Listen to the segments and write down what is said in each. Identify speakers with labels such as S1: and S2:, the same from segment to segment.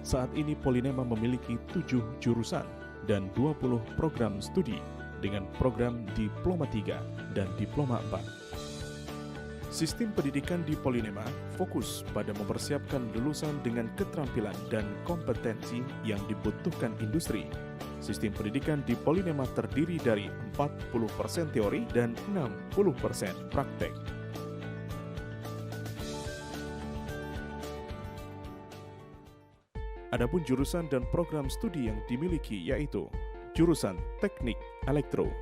S1: Saat ini Polinema memiliki 7 jurusan dan 20 program studi dengan program Diploma 3 dan Diploma 4. Sistem pendidikan di Polinema fokus pada mempersiapkan lulusan dengan keterampilan dan kompetensi yang dibutuhkan industri. Sistem pendidikan di Polinema terdiri dari 40% teori dan 60% praktek. Adapun jurusan dan program studi yang dimiliki yaitu jurusan Teknik Elektro.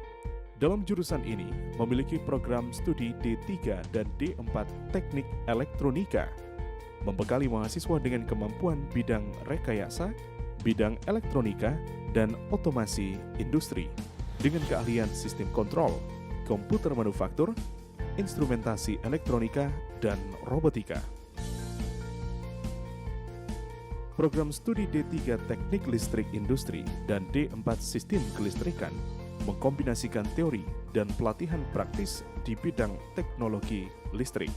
S1: Dalam jurusan ini memiliki program studi D3 dan D4 Teknik Elektronika, membekali mahasiswa dengan kemampuan bidang rekayasa, bidang elektronika, dan otomasi industri, dengan keahlian sistem kontrol, komputer manufaktur, instrumentasi elektronika, dan robotika. Program studi D3 Teknik Listrik Industri dan D4 Sistem Kelistrikan mengkombinasikan teori dan pelatihan praktis di bidang teknologi listrik.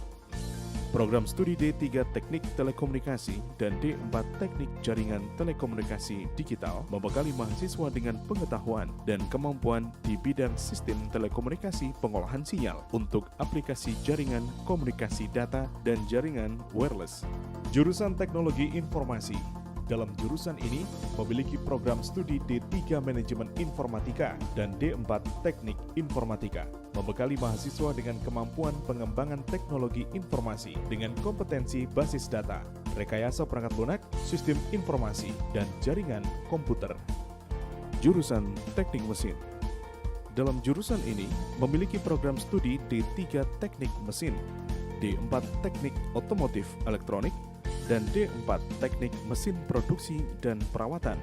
S1: Program studi D3 Teknik Telekomunikasi dan D4 Teknik Jaringan Telekomunikasi Digital membekali mahasiswa dengan pengetahuan dan kemampuan di bidang sistem telekomunikasi pengolahan sinyal untuk aplikasi jaringan komunikasi data dan jaringan wireless. Jurusan Teknologi Informasi. Dalam jurusan ini memiliki program studi D3 Manajemen Informatika dan D4 Teknik Informatika, membekali mahasiswa dengan kemampuan pengembangan teknologi informasi dengan kompetensi basis data, rekayasa perangkat lunak, sistem informasi, dan jaringan komputer. Jurusan Teknik Mesin. Dalam jurusan ini memiliki program studi D3 Teknik Mesin, D4 Teknik Otomotif Elektronik, dan D4 Teknik Mesin Produksi dan Perawatan.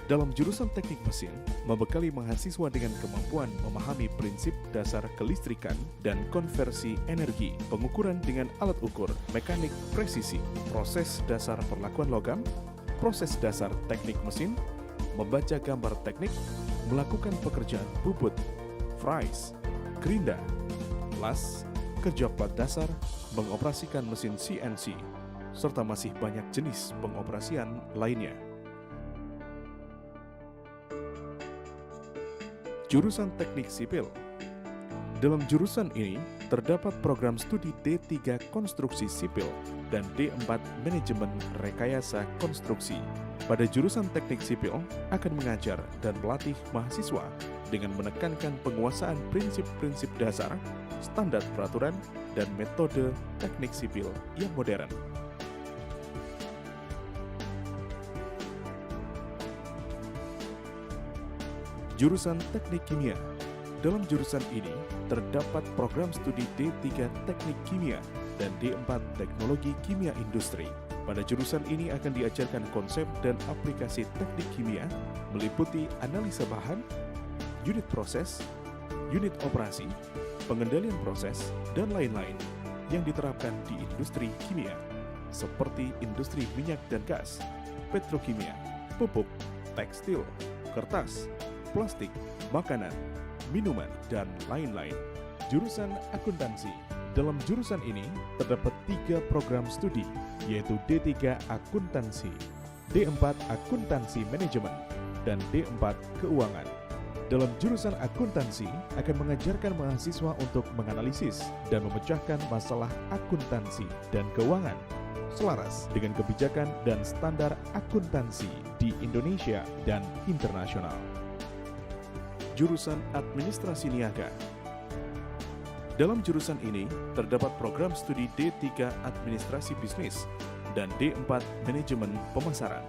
S1: Dalam jurusan Teknik Mesin, membekali mahasiswa dengan kemampuan memahami prinsip dasar kelistrikan dan konversi energi, pengukuran dengan alat ukur, mekanik presisi, proses dasar perlakuan logam, proses dasar teknik mesin, membaca gambar teknik, melakukan pekerjaan bubut, fries, gerinda, las, kerja plat dasar, mengoperasikan mesin CNC, serta masih banyak jenis pengoperasian lainnya. Jurusan Teknik Sipil. Dalam jurusan ini terdapat program studi D3 Konstruksi Sipil dan D4 Manajemen Rekayasa Konstruksi. Pada jurusan Teknik Sipil akan mengajar dan melatih mahasiswa dengan menekankan penguasaan prinsip-prinsip dasar, standar peraturan, dan metode teknik sipil yang modern. Jurusan Teknik Kimia. Dalam jurusan ini terdapat program studi D3 Teknik Kimia dan D4 Teknologi Kimia Industri. Pada jurusan ini akan diajarkan konsep dan aplikasi teknik kimia meliputi analisa bahan, unit proses, unit operasi, pengendalian proses, dan lain-lain yang diterapkan di industri kimia seperti industri minyak dan gas, petrokimia, pupuk, tekstil, kertas, plastik, makanan, minuman, dan lain-lain. Jurusan Akuntansi. Dalam jurusan ini terdapat 3 program studi, yaitu D3 Akuntansi, D4 Akuntansi Manajemen, dan D4 Keuangan. Dalam jurusan akuntansi akan mengajarkan mahasiswa untuk menganalisis dan memecahkan masalah akuntansi dan keuangan selaras dengan kebijakan dan standar akuntansi di Indonesia dan internasional. Jurusan Administrasi Niaga. Dalam jurusan ini terdapat program studi D3 Administrasi Bisnis dan D4 Manajemen Pemasaran.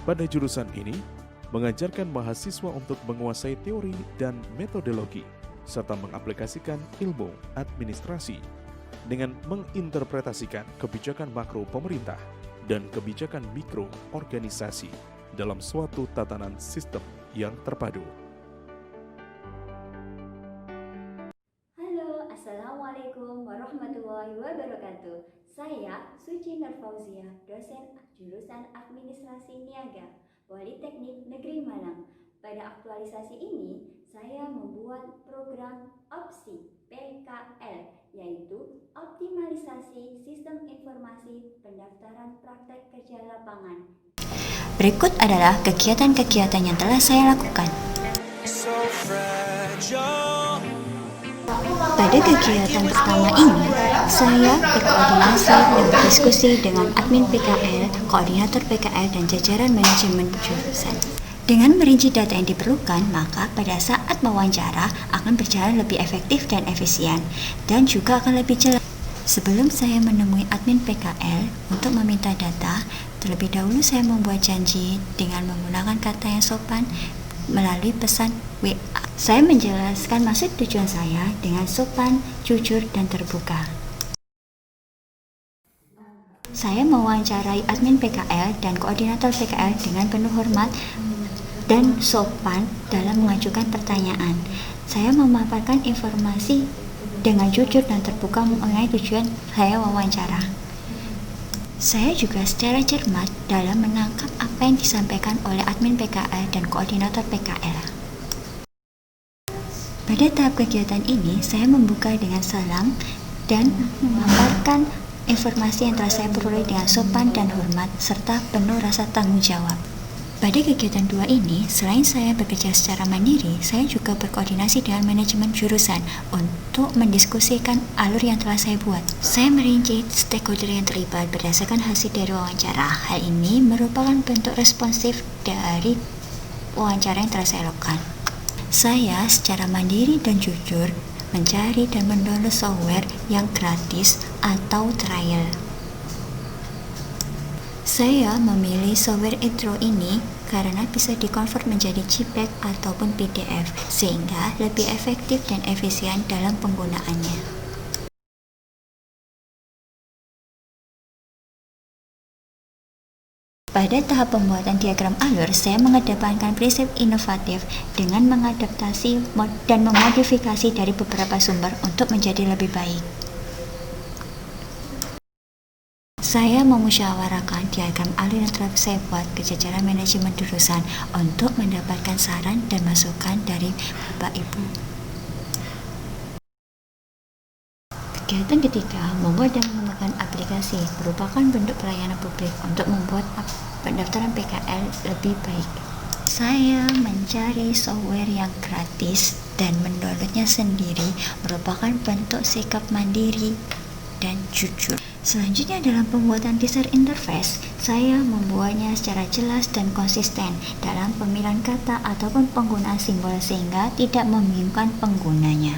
S1: Pada jurusan ini mengajarkan mahasiswa untuk menguasai teori dan metodologi serta mengaplikasikan ilmu administrasi dengan menginterpretasikan kebijakan makro pemerintah dan kebijakan mikro organisasi dalam suatu tatanan sistem yang terpadu.
S2: Halo, Assalamualaikum warahmatullahi wabarakatuh. Saya Suci Nur Fauzia, dosen jurusan Administrasi Niaga, Politeknik Negeri Malang. Pada aktualisasi ini, saya membuat program opsi PKL, yaitu Optimalisasi Sistem Informasi Pendaftaran Praktek Kerja Lapangan. Berikut adalah kegiatan-kegiatan yang telah saya lakukan. Pada kegiatan pertama ini, saya berkoordinasi dan berdiskusi dengan admin PKL, koordinator PKL, dan jajaran manajemen jurusan. Dengan merinci data yang diperlukan, maka pada saat mewawancara akan berjalan lebih efektif dan efisien, dan juga akan lebih jelas. Sebelum saya menemui admin PKL untuk meminta data, terlebih dahulu saya membuat janji dengan menggunakan kata yang sopan melalui pesan WA. Saya menjelaskan maksud tujuan saya dengan sopan, jujur, dan terbuka. Saya mewawancarai admin PKL dan koordinator PKL dengan penuh hormat dan sopan dalam mengajukan pertanyaan. Saya memaparkan informasi dengan jujur dan terbuka mengenai tujuan saya wawancara. Saya juga secara cermat dalam menangkap apa yang disampaikan oleh admin PKL dan koordinator PKL. Pada tahap kegiatan ini, saya membuka dengan salam dan memaparkan informasi yang telah saya peroleh dengan sopan dan hormat, serta penuh rasa tanggung jawab. Pada kegiatan 2 ini, selain saya bekerja secara mandiri, saya juga berkoordinasi dengan manajemen jurusan untuk mendiskusikan alur yang telah saya buat. Saya merinci stakeholder yang terlibat berdasarkan hasil dari wawancara. Hal ini merupakan bentuk responsif dari wawancara yang telah saya lakukan. Saya secara mandiri dan jujur mencari dan mendownload software yang gratis atau trial. Saya memilih software intro ini karena bisa dikonvert menjadi JPEG ataupun PDF, sehingga lebih efektif dan efisien dalam penggunaannya. Pada tahap pembuatan diagram alur, saya mengedepankan prinsip inovatif dengan mengadaptasi dan memodifikasi dari beberapa sumber untuk menjadi lebih baik. Saya memusyawarahkan diagram alur yang telah saya buat ke jajaran manajemen jurusan untuk mendapatkan saran dan masukan dari Bapak Ibu. Kegiatan ketiga, membuat dan mengembangkan aplikasi merupakan bentuk pelayanan publik untuk membuat pendaftaran PKL lebih baik. Saya mencari software yang gratis dan mendownloadnya sendiri merupakan bentuk sikap mandiri dan jujur. Selanjutnya dalam pembuatan user interface, saya membuatnya secara jelas dan konsisten dalam pemilihan kata ataupun penggunaan simbol sehingga tidak membingungkan penggunanya.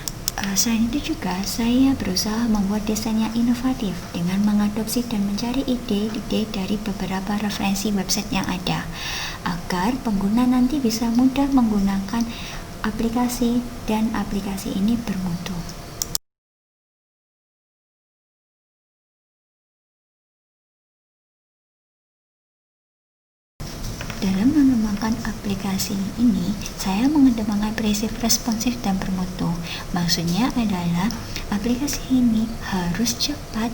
S2: Selain itu juga, saya berusaha membuat desain yang inovatif dengan mengadopsi dan mencari ide-ide dari beberapa referensi website yang ada, agar pengguna nanti bisa mudah menggunakan aplikasi dan aplikasi ini bermutu. Dalam mengembangkan aplikasi ini, saya mengedepankan prinsip responsif dan bermutu. Maksudnya adalah aplikasi ini harus cepat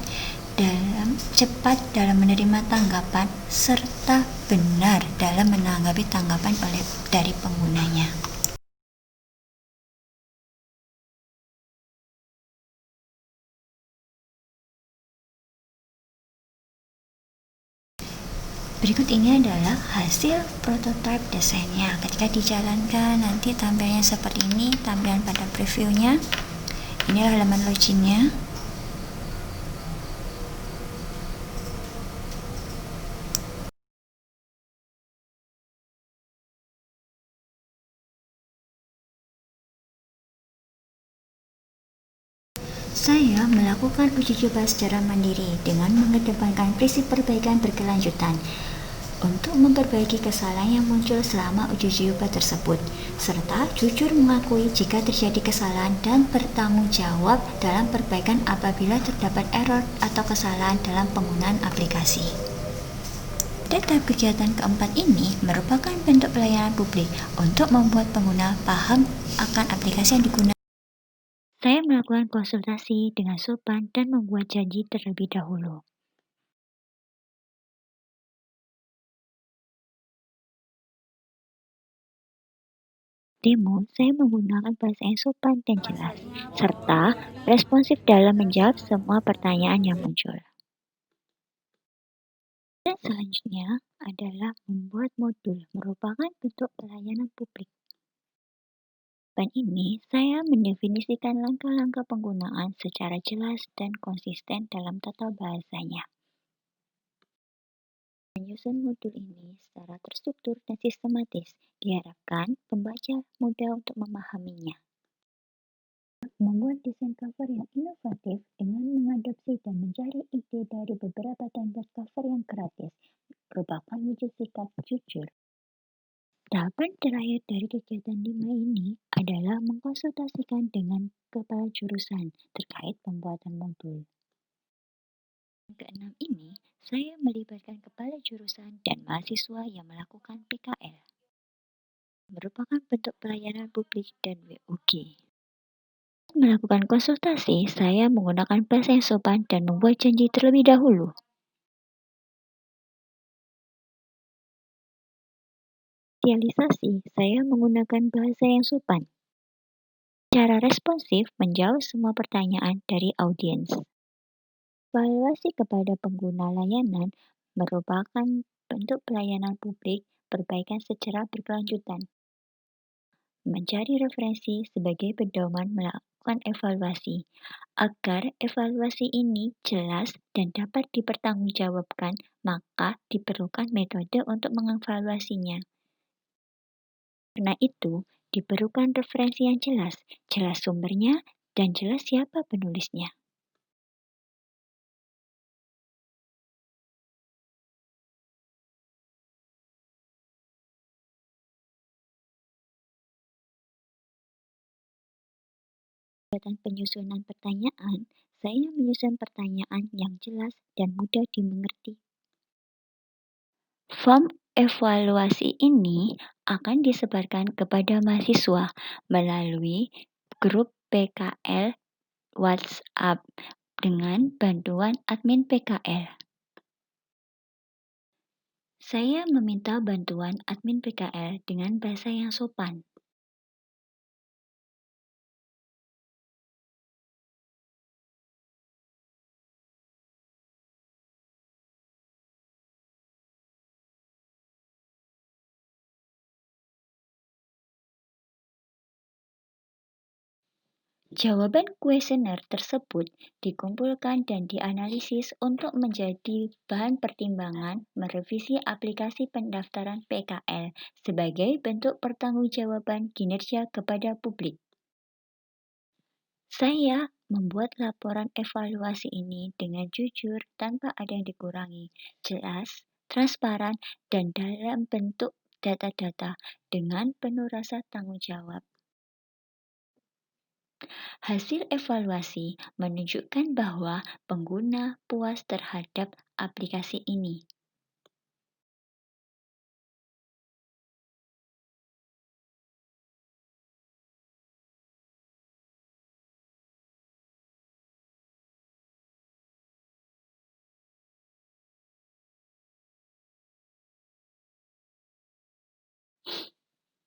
S2: dalam menerima tanggapan serta benar dalam menanggapi tanggapan dari penggunanya. Berikut ini adalah hasil prototype desainnya. Ketika dijalankan nanti tampilannya seperti ini, tampilan pada previewnya. Inilah halaman loginnya. Saya melakukan uji coba secara mandiri dengan mengedepankan prinsip perbaikan berkelanjutan untuk memperbaiki kesalahan yang muncul selama uji coba tersebut, serta jujur mengakui jika terjadi kesalahan dan bertanggung jawab dalam perbaikan apabila terdapat error atau kesalahan dalam penggunaan aplikasi. Tahap kegiatan keempat ini merupakan bentuk pelayanan publik untuk membuat pengguna paham akan aplikasi yang digunakan. Saya melakukan konsultasi dengan sopan dan membuat janji terlebih dahulu. Demo, saya menggunakan bahasa yang sopan dan jelas, serta responsif dalam menjawab semua pertanyaan yang muncul. Dan selanjutnya adalah membuat modul, merupakan bentuk pelayanan publik. Pada ini, saya mendefinisikan langkah-langkah penggunaan secara jelas dan konsisten dalam tata bahasanya. Menyusun modul ini secara terstruktur dan sistematis, diharapkan pembaca mudah untuk memahaminya. Membuat desain cover yang inovatif dengan mengadopsi dan mencari ide dari beberapa template cover yang gratis merupakan wujud sikap jujur. Tahapan terakhir dari kegiatan 5 ini adalah mengkonsultasikan dengan kepala jurusan terkait pembuatan modul. Keenam ini, saya melibatkan kepala jurusan dan mahasiswa yang melakukan PKL. Merupakan bentuk pelayanan publik dan WUG. Melakukan konsultasi, saya menggunakan bahasa yang sopan dan membuat janji terlebih dahulu. Sosialisasi, saya menggunakan bahasa yang sopan. Cara responsif menjawab semua pertanyaan dari audiens. Evaluasi kepada pengguna layanan merupakan bentuk pelayanan publik perbaikan secara berkelanjutan. Mencari referensi sebagai pedoman melakukan evaluasi. Agar evaluasi ini jelas dan dapat dipertanggungjawabkan, maka diperlukan metode untuk mengevaluasinya. Karena itu, diperlukan referensi yang jelas sumbernya, dan jelas siapa penulisnya. Kegiatan penyusunan pertanyaan, saya menyusun pertanyaan yang jelas dan mudah dimengerti. Form evaluasi ini akan disebarkan kepada mahasiswa melalui grup PKL WhatsApp dengan bantuan admin PKL. Saya meminta bantuan admin PKL dengan bahasa yang sopan. Jawaban kuesioner tersebut dikumpulkan dan dianalisis untuk menjadi bahan pertimbangan merevisi aplikasi pendaftaran PKL sebagai bentuk pertanggungjawaban kinerja kepada publik. Saya membuat laporan evaluasi ini dengan jujur tanpa ada yang dikurangi, jelas, transparan, dan dalam bentuk data-data dengan penuh rasa tanggung jawab. Hasil evaluasi menunjukkan bahwa pengguna puas terhadap aplikasi ini.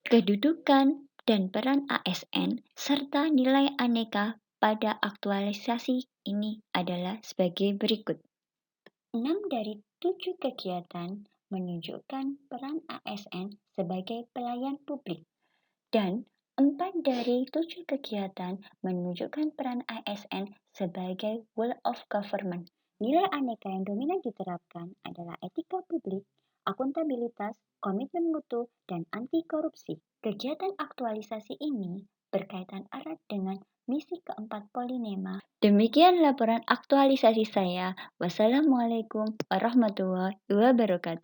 S2: Kedudukan dan peran ASN serta nilai aneka pada aktualisasi ini adalah sebagai berikut. 6 dari 7 kegiatan menunjukkan peran ASN sebagai pelayan publik, dan 4 dari 7 kegiatan menunjukkan peran ASN sebagai whole of government. Nilai aneka yang dominan diterapkan adalah etika publik, akuntabilitas, komitmen mutu, dan anti korupsi. Kegiatan aktualisasi ini berkaitan erat dengan misi keempat Polinema. Demikian laporan aktualisasi saya. Wassalamualaikum warahmatullahi wabarakatuh.